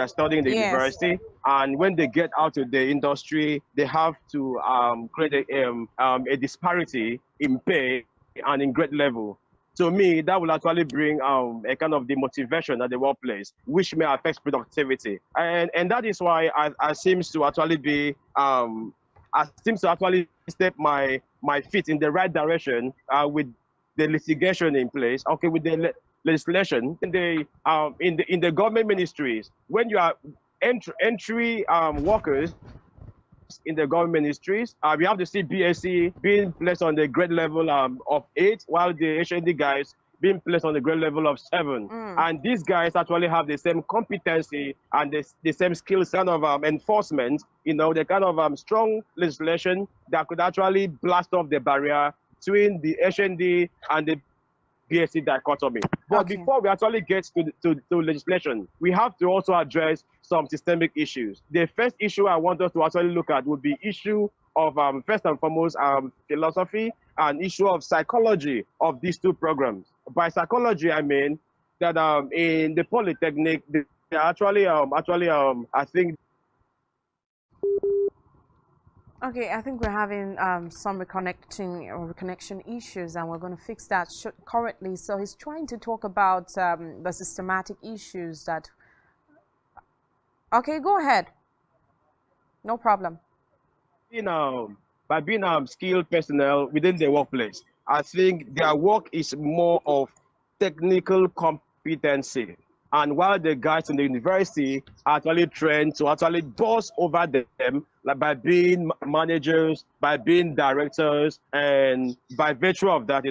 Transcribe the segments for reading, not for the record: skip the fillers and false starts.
studying in the Yes. university, and when they get out to the industry, they have to create a disparity in pay and in grade level. To me, that will actually bring a kind of demotivation at the workplace, which may affect productivity, and that is why I seems to actually be I seems to actually step my feet in the right direction with the litigation in place. Okay, with the legislation in the government ministries, when you are entry workers in the government ministries, we have to see BSc being placed on the grade level of 8, while the HND guys being placed on the grade level of 7. Mm. And these guys actually have the same competency and the same skills, kind of enforcement, the kind of strong legislation that could actually blast off the barrier between the HND and the BSc dichotomy. But Okay. before we actually get to legislation, we have to also address some systemic issues. The first issue I want us to actually look at would be issue of first and foremost philosophy and issue of psychology of these two programs. By psychology, I mean that in the polytechnic, they are actually I think. Okay, I think we're having some reconnection issues, and we're going to fix that currently. So he's trying to talk about the systematic issues that. Okay, go ahead. No problem. By being skilled personnel within the workplace, I think their work is more of technical competency. And while the guys in the university are actually trained to actually boss over them, like by being managers, by being directors, and by virtue of that,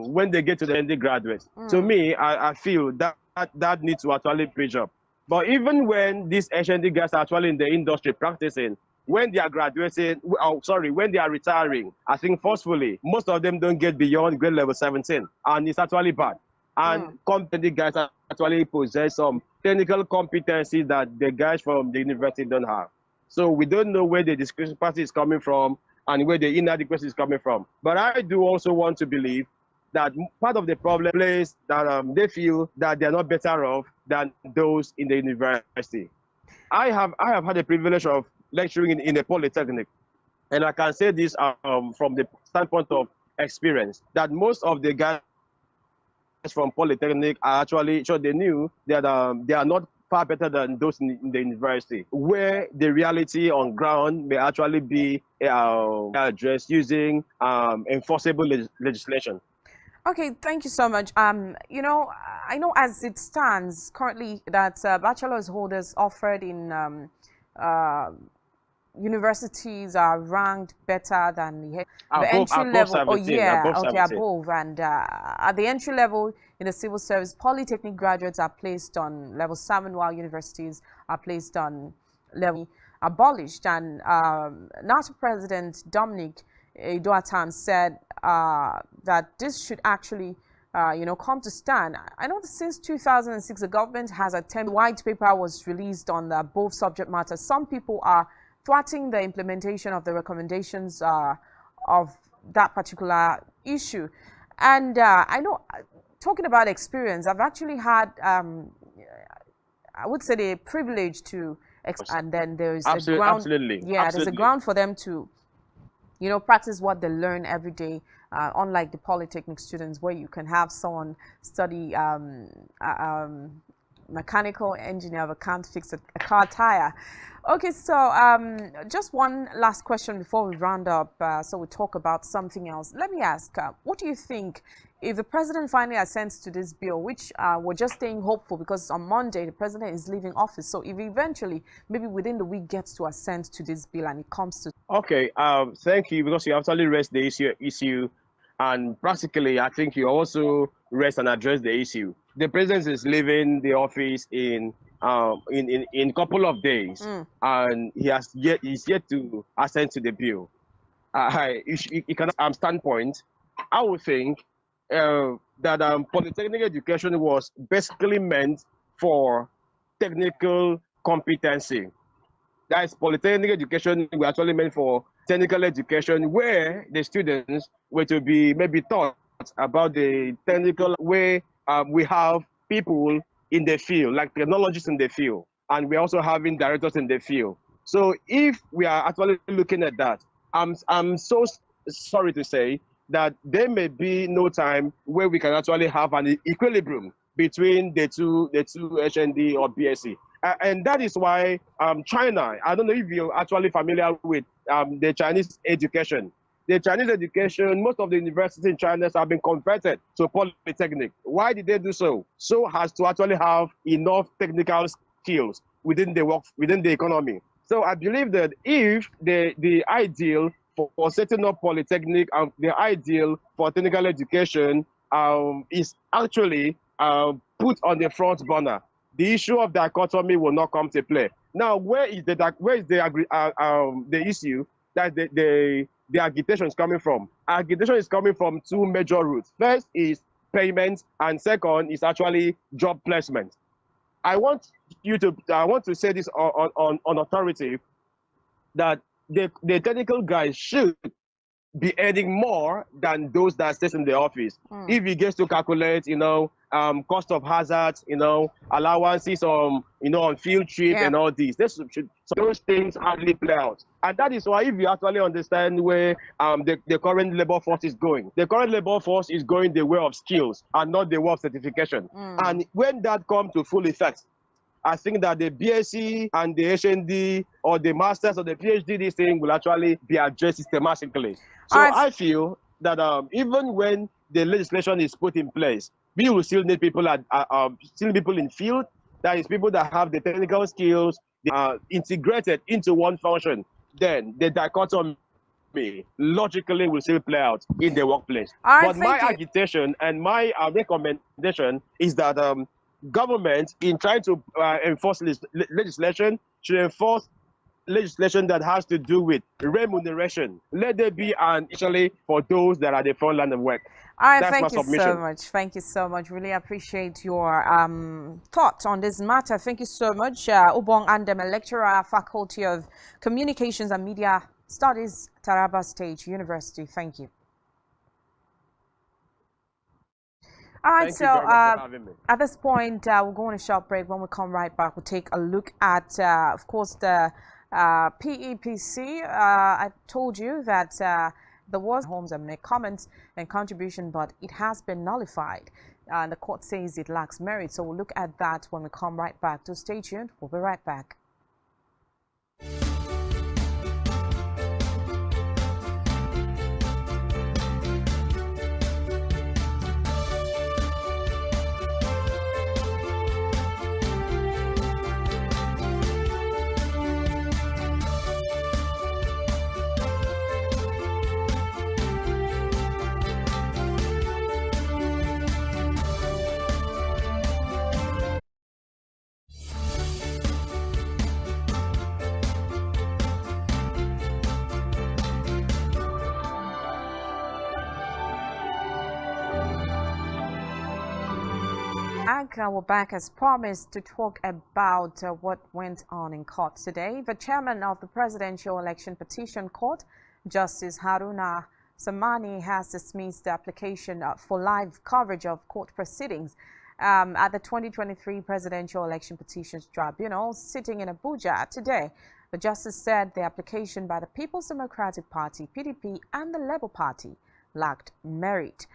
when they get to the undergraduates, to me, I feel that needs to actually bridge up. But even when these HND guys are actually in the industry practicing, when they are graduating, when they are retiring, I think forcefully, most of them don't get beyond grade level 17, and it's actually bad. And competent guys actually possess some technical competencies that the guys from the university don't have. So we don't know where the discrepancy is coming from and where the inadequacy is coming from. But I do also want to believe that part of the problem is that they feel that they're not better off than those in the university. I have had the privilege of lecturing in a polytechnic, and I can say this from the standpoint of experience, that most of the guys from polytechnic are actually sure they knew that they are not far better than those in the university, where the reality on ground may actually be addressed using enforceable legislation. Okay, thank you so much. I know as it stands currently that bachelor's holders offered in universities are ranked better than the entry Above level. Oh 17, yeah, above okay, 17. above. And at the entry level in the civil service, polytechnic graduates are placed on level 7, while universities are placed on level abolished. And NATO President Dominic Eduatan said that this should actually come to stand. I know that since 2006, the government has attempted. White paper was released on both subject matters. Some people are thwarting the implementation of the recommendations of that particular issue. And I know, talking about experience, I've actually had, I would say, the privilege to, and then there's a ground. Absolutely. Yeah, Absolutely. there's a ground for them to practice what they learn every day, unlike the polytechnic students, where you can have someone study mechanical engineer but can't fix a car tire. Okay, so just one last question before we round up, so we talk about something else. Let me ask, what do you think if the president finally assents to this bill, which we're just staying hopeful because on Monday the president is leaving office, so if eventually, maybe within the week, gets to assent to this bill and it comes to... Okay, thank you, because you actually raised the issue, and practically, I think you also raised and addressed the issue. The president is leaving the office in a couple of days, and he's yet to assent to the bill. It can standpoint, I would think that polytechnic education was basically meant for technical competency. That is, polytechnic education were actually meant for technical education, where the students were to be maybe taught about the technical way we have people in the field, like technologists in the field. and we're also having directors in the field. So if we are actually looking at that, I'm so sorry to say that there may be no time where we can actually have an equilibrium between the two HND or BSc. And that is why China, I don't know if you're actually familiar with the Chinese education. The Chinese education, most of the universities in China have been converted to polytechnic. Why did they do so? So as to actually have enough technical skills within the economy. So I believe that if the ideal for setting up polytechnic and the ideal for technical education is actually put on the front burner, the issue of dichotomy will not come to play. Now, where is the issue that the agitation is coming from? Agitation is coming from two major routes. First is payment, and second is actually job placement. I want to say this on authority that the technical guys should be earning more than those that stays in the office. If he gets to calculate, cost of hazards, allowances on field trip and all these, those things hardly play out. And that is why, if you actually understand where the current labor force is going, the current labor force is going the way of skills and not the way of certification. And when that comes to full effect, I think that the BSc and the HND or the masters or the PhD, this thing will actually be addressed systematically. So I feel that even when the legislation is put in place, we will still need people in field. That is, people that have the technical skills integrated into one function. Then the dichotomy logically will still play out in the workplace. But my agitation and my recommendation is that government, in trying to enforce legislation, should enforce legislation that has to do with remuneration. Let there be actually for those that are the front line of work. All right, thank you so much. Thank you so much. Really appreciate your thoughts on this matter. Thank you so much. Ubong Andem, a lecturer, Faculty of Communications and Media Studies, Taraba State University. Thank you. All right, so at this point, we'll go on a short break. When we come right back, we'll take a look at, of course, the PEPC. I told you that there was homes and make comments and contribution, but it has been nullified. The court says it lacks merit. So we'll look at that when we come right back. So stay tuned. We'll be right back. We're back as promised to talk about what went on in court today. The chairman of the Presidential Election Petition Court, Justice Haruna Samani, has dismissed the application for live coverage of court proceedings at the 2023 Presidential Election Petitions Tribunal sitting in Abuja today. The justice said the application by the People's Democratic Party, PDP, and the Labour Party lacked merit.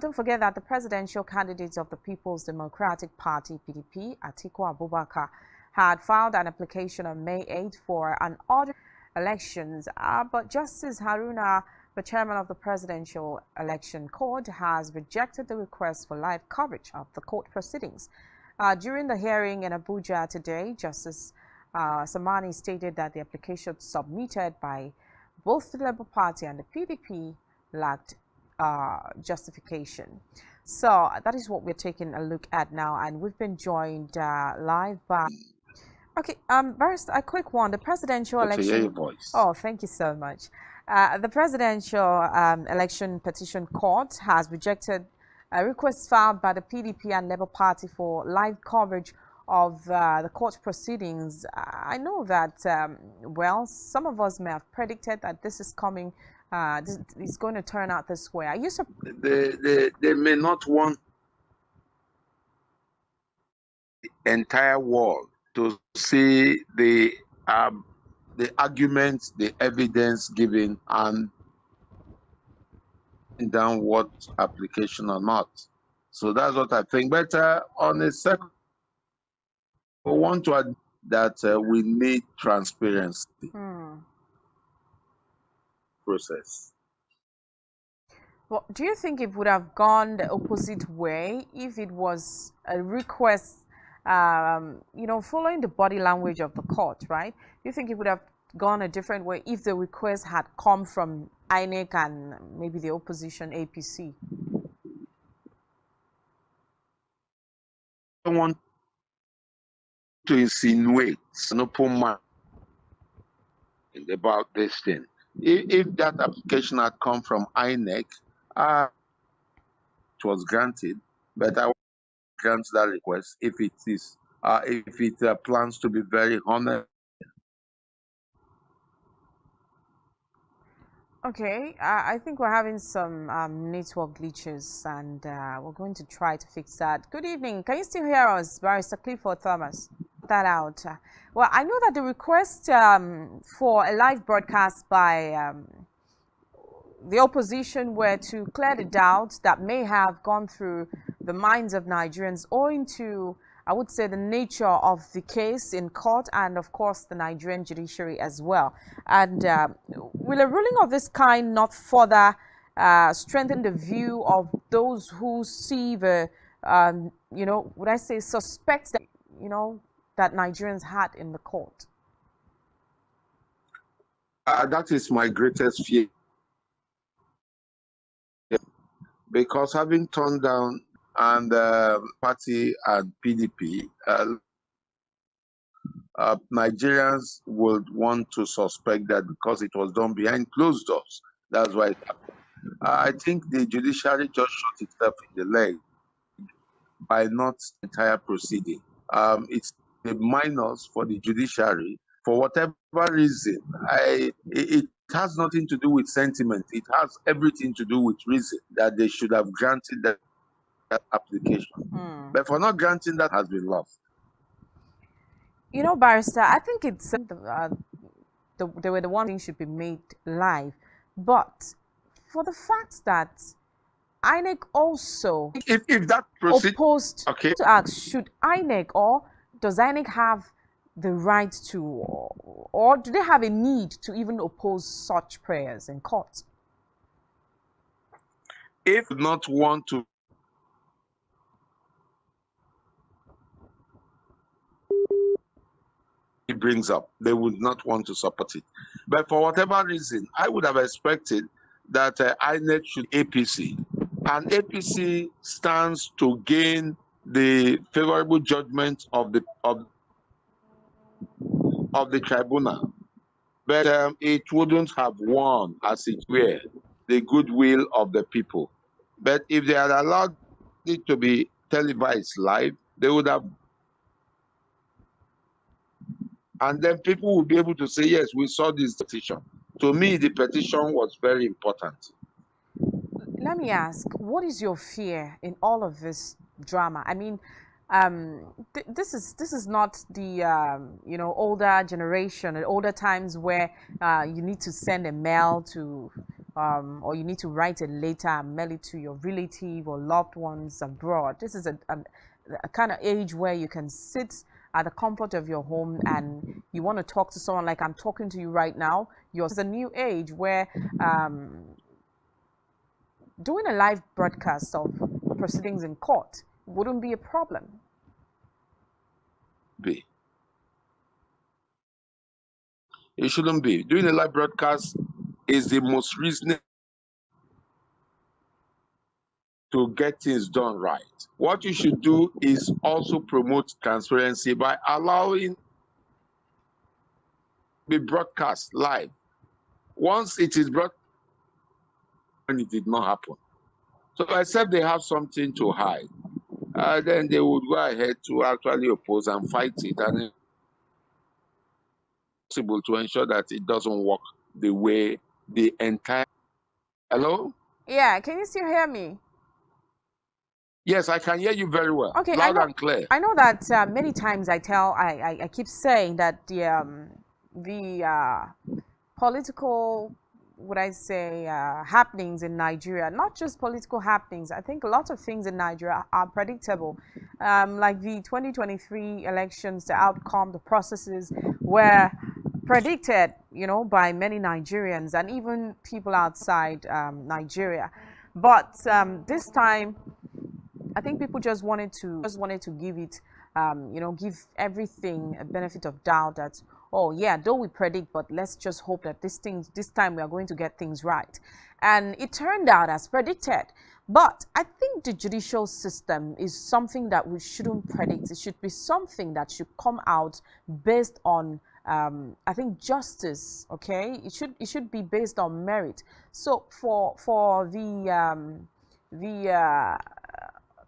Don't forget that the presidential candidates of the People's Democratic Party, PDP, Atiku Abubakar, had filed an application on May 8 for an order elections. But Justice Haruna, the chairman of the Presidential Election Court, has rejected the request for live coverage of the court proceedings. During the hearing in Abuja today, Justice Samani stated that the application submitted by both the Labour Party and the PDP lacked justification. So that is what we're taking a look at now, and we've been joined live by first a quick one. The presidential election. Oh, thank you so much. The presidential election petition court has rejected a request filed by the PDP and Labour Party for live coverage of the court proceedings. I know that well, some of us may have predicted that this is coming. This is going to turn out this way. Are you they may not want the entire world to see the arguments, the evidence given, and down what application or not. So that's what I think. But on a second, we want to add that we need transparency process. Well, do you think it would have gone the opposite way if it was a request, following the body language of the court, right? Do you think it would have gone a different way if the request had come from INEC and maybe the opposition APC? I don't want to insinuate an open mind about this thing. If that application had come from INEC, it was granted, but I will grant that request if it is, if it plans to be very honest. Okay, I think we're having some network glitches, and we're going to try to fix that. Good evening. Can you still hear us, Barrister Clifford Thomas? That out. Well, I know that the request for a live broadcast by the opposition were to clear the doubts that may have gone through the minds of Nigerians owing to, I would say, the nature of the case in court and, of course, the Nigerian judiciary as well. And will a ruling of this kind not further strengthen the view of those who see the, would I say, suspects that, that Nigerians had in the court? That is my greatest fear. Because having turned down and party and PDP, Nigerians would want to suspect that because it was done behind closed doors. That's why it happened. I think the judiciary just shot itself in the leg by not entire proceeding. It's a minus for the judiciary for whatever reason. It has nothing to do with sentiment. It has everything to do with reason that they should have granted that application. But for not granting that has been lost. You know, Barrister, I think it's they were the one thing should be made live, but for the fact that INEC also if that opposed, okay, to ask, should INEC or does INEC have the right to, or do they have a need to even oppose such prayers in court? If not want to it brings up, they would not want to support it. But for whatever reason, I would have expected that INEC should APC. And APC stands to gain the favorable judgment of the tribunal. But it wouldn't have won, as it were, the goodwill of the people. But if they had allowed it to be televised live, they would have. And then people will be able to say, yes, we saw this petition. To me, the petition was very important. Let me ask, what is your fear in all of this drama? I mean, this is not the older generation, older times where you need to send a mail to or you need to write a letter and mail it to your relative or loved ones abroad. This is a kind of age where you can sit at the comfort of your home and you want to talk to someone like I'm talking to you right now. It's a new age where doing a live broadcast of proceedings in court wouldn't be a problem. It shouldn't be. Doing a live broadcast is the most reasonable to get things done right. What you should do is also promote transparency by allowing the broadcast live. Once it is broadcast, and it did not happen. So except they have something to hide, then they would go ahead to actually oppose and fight it, and it's possible to ensure that it doesn't work the way the entire. Hello? Yeah, can you still hear me? Yes, I can hear you very well. Okay, Loud and clear. I know that many times I keep saying that the political, would I say, happenings in Nigeria, not just political happenings. I think a lot of things in Nigeria are predictable. Like the 2023 elections, the outcome, the processes were predicted, by many Nigerians and even people outside Nigeria. But this time, I think people just wanted to give it, give everything a benefit of doubt that, oh yeah, though we predict, but let's just hope that this time we are going to get things right. And it turned out as predicted. But I think the judicial system is something that we shouldn't predict. It should be something that should come out based on, I think, justice. Okay, it should be based on merit. So for the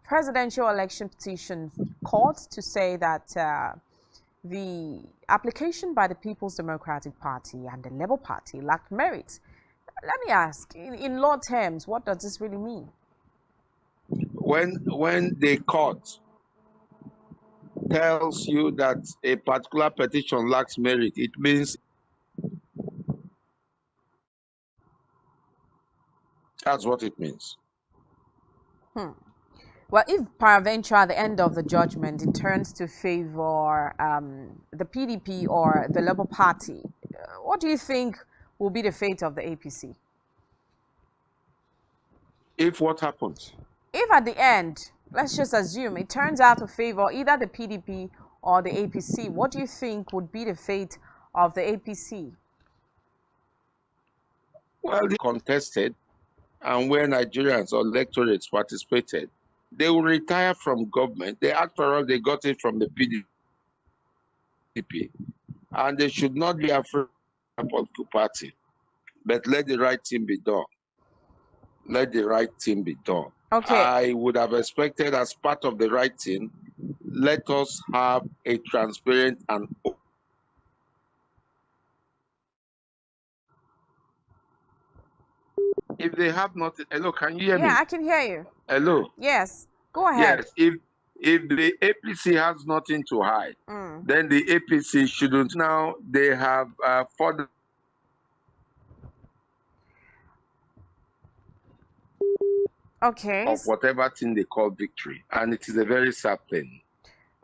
presidential election petition court to say that the application by the People's Democratic Party and the Labour Party lacked merit. Let me ask, in law terms, what does this really mean? When the court tells you that a particular petition lacks merit, it means that's what it means. Well, if peradventure at the end of the judgment it turns to favor the PDP or the Labour Party, what do you think will be the fate of the APC? If what happens? If at the end, let's just assume it turns out to favor either the PDP or the APC, what do you think would be the fate of the APC? Well, they contested, and where Nigerians or electorates participated, they will retire from government. After all, they got it from the PDP, and they should not be afraid of the political party. But let the right thing be done. Let the right thing be done. Okay. I would have expected, as part of the right thing, let us have a transparent and open. If they have nothing, hello, can you hear me? Yeah, I can hear you. Hello. Yes, go ahead. Yes, if the APC has nothing to hide, then the APC shouldn't. Now they have further. Okay. Of whatever thing they call victory, and it is a very sad thing.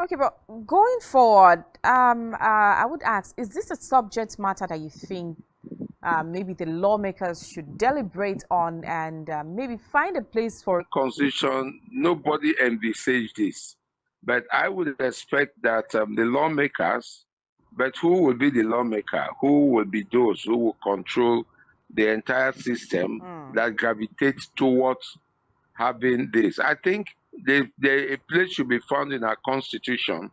Okay, but going forward, I would ask: is this a subject matter that you think maybe the lawmakers should deliberate on and maybe find a place for? Constitution, nobody envisaged this, but I would expect that the lawmakers, but who will be the lawmaker? Who will be those who will control the entire system that gravitates towards having this? I think a place should be found in our constitution,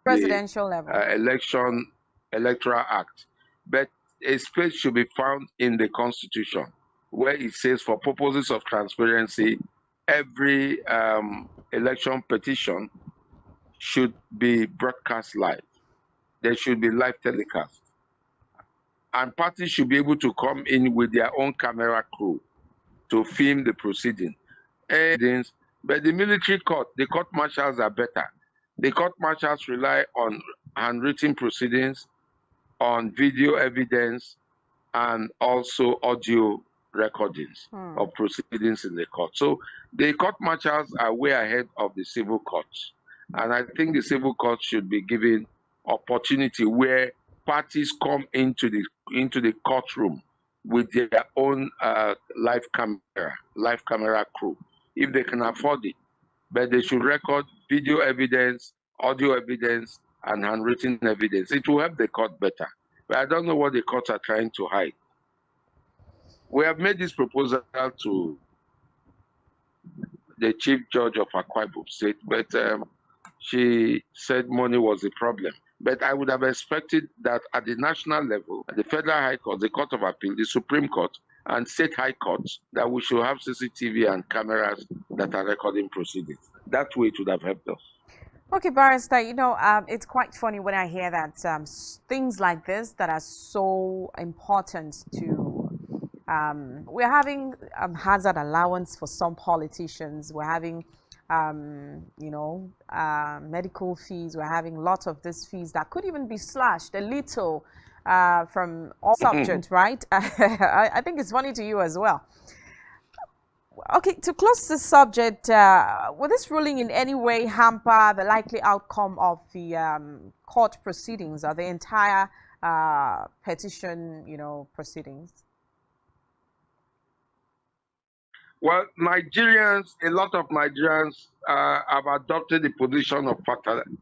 presidential level, electoral act, but a space should be found in the constitution where it says, for purposes of transparency, every election petition should be broadcast live. There should be live telecast, and parties should be able to come in with their own camera crew to film the proceeding. But the military court, the court martials are better. The court martials rely on handwritten proceedings, on video evidence, and also audio recordings of proceedings in the court. So the court martials are way ahead of the civil courts. And I think the civil courts should be given opportunity where parties come into the courtroom with their own live camera crew, if they can afford it. But they should record video evidence, audio evidence, and handwritten evidence. It will help the court better. But I don't know what the courts are trying to hide. We have made this proposal to the chief judge of Akwa Ibom State, but she said money was the problem. But I would have expected that at the national level, the Federal High Court, the Court of Appeal, the Supreme Court, and state high courts, that we should have CCTV and cameras that are recording proceedings. That way it would have helped us. Okay, Barrister, it's quite funny when I hear that things like this that are so important to, we're having hazard allowance for some politicians, we're having medical fees. We're having lots of these fees that could even be slashed a little from all subjects, right? I think it's funny to you as well. Okay, to close this subject, will this ruling in any way hamper the likely outcome of the court proceedings or the entire petition, proceedings? Well, Nigerians, a lot of Nigerians have adopted the position of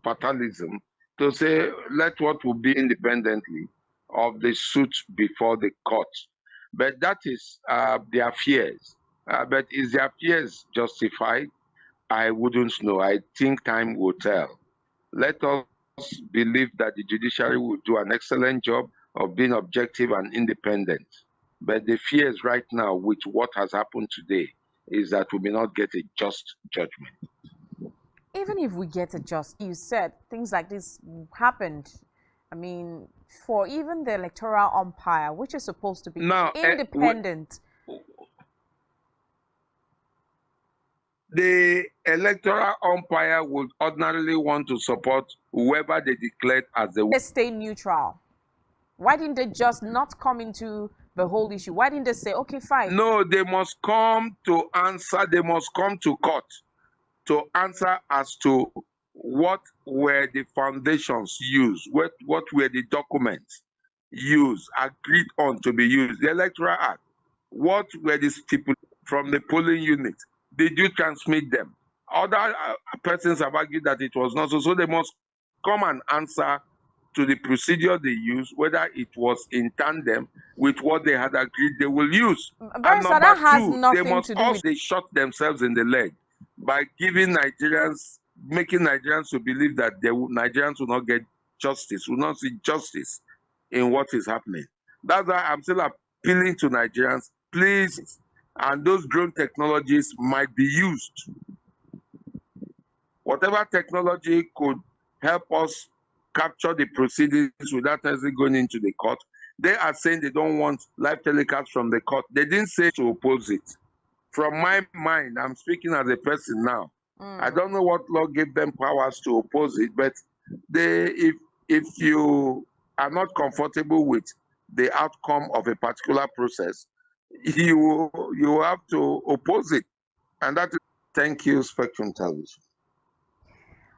fatalism to say, let what will be independently of the suit before the court. But that is their fears. But is their fears justified? I wouldn't know. I think time will tell. Let us believe that the judiciary will do an excellent job of being objective and independent. But the fears right now with what has happened today is that we may not get a just judgment. Even if we get a just, you said things like this happened. I mean, for even the electoral umpire, which is supposed to be now, independent. The electoral umpire would ordinarily want to support whoever they declared as the... They stay neutral. Why didn't they just not come into the whole issue? Why didn't they say, okay, fine? No, they must come to answer. They must come to court to answer as to what were the foundations used, what were the documents used, agreed on to be used, the Electoral Act, what were the stipulations from the polling unit, did you transmit them? Other persons have argued that it was not so, so they must come and answer to the procedure they used, whether it was in tandem with what they had agreed they will use. And number two, they must also shot themselves in the leg by giving Nigerians, making Nigerians to believe that Nigerians will not get justice, will not see justice in what is happening. That's why I'm still appealing to Nigerians, please, and those drone technologies might be used. Whatever technology could help us capture the proceedings without necessarily going into the court. They are saying they don't want live telecast from the court. They didn't say to oppose it. From my mind, I'm speaking as a person now. I don't know what law gave them powers to oppose it, but if you are not comfortable with the outcome of a particular process, you have to oppose it. And that is, thank you, Spectrum Television.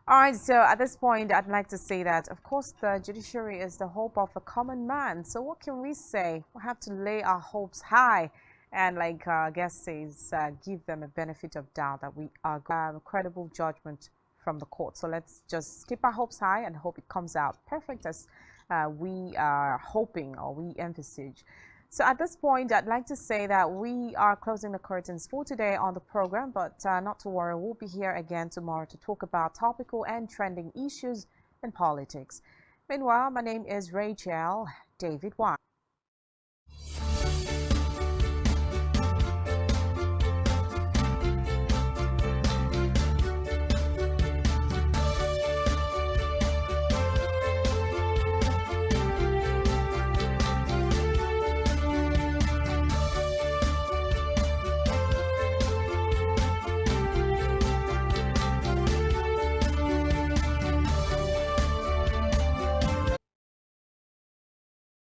All right, so at this point, I'd like to say that, of course, the judiciary is the hope of the common man. So what can we say? We have to lay our hopes high and, like our guest says, give them a benefit of doubt that we are going to have a credible judgment from the court. So let's just keep our hopes high and hope it comes out perfect as we are hoping or we envisage. So at this point, I'd like to say that we are closing the curtains for today on the program, but not to worry, we'll be here again tomorrow to talk about topical and trending issues in politics. Meanwhile, my name is Rachel David White.